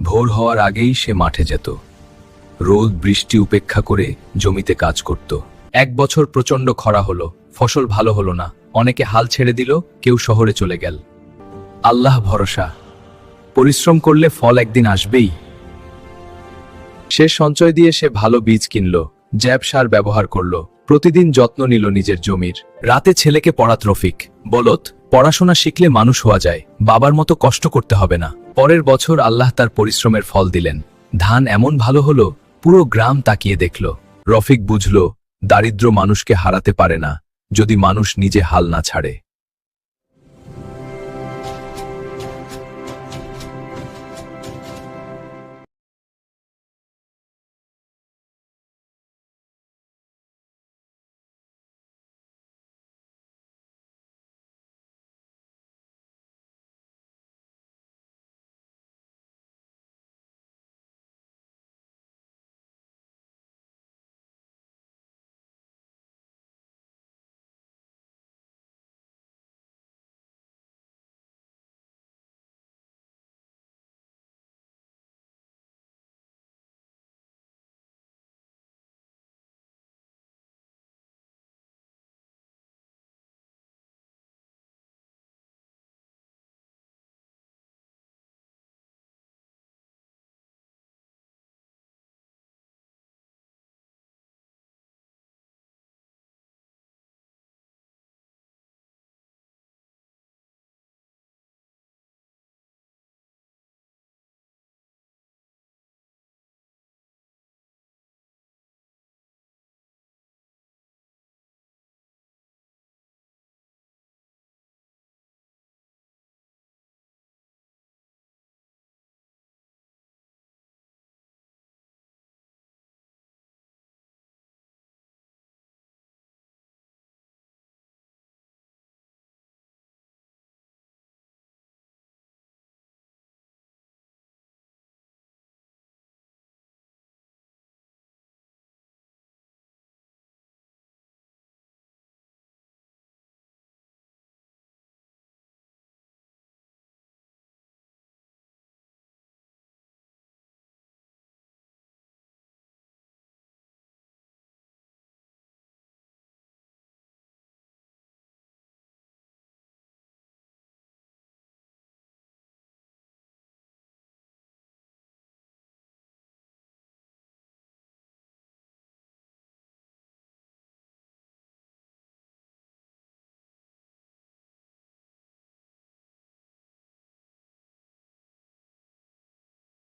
ভোর হওয়ার আগেই সে মাঠে যেত। রোদ বৃষ্টি উপেক্ষা করে জমিতে কাজ করত। 1 বছর প্রচণ্ড খরা হলো, ফসল ভালো হলো না, অনেকে হাল ছেড়ে দিল, কেউ শহরে চলে গেল। আল্লাহ ভরসা, পরিশ্রম করলে ফল একদিন আসবেই। সে সঞ্চয় দিয়ে সে ভালো বীজ কিনল, জ্যাব সার ব্যবহার করল, প্রতিদিন যত্ন নিল নিজের জমির। রাতে ছেলেকে পড়াত রফিক, বলত পড়াশোনা শিখলে মানুষ হওয়া যায়, বাবার মতো কষ্ট করতে হবে না। পরের বছর আল্লাহ তার পরিশ্রমের ফল দিলেন। ধান এমন ভালো হলো, পুরো গ্রাম তাকিয়ে দেখল। রফিক বুঝল, দারিদ্র মানুষকে হারাতে পারে না যদি মানুষ নিজে হাল না ছাড়ে।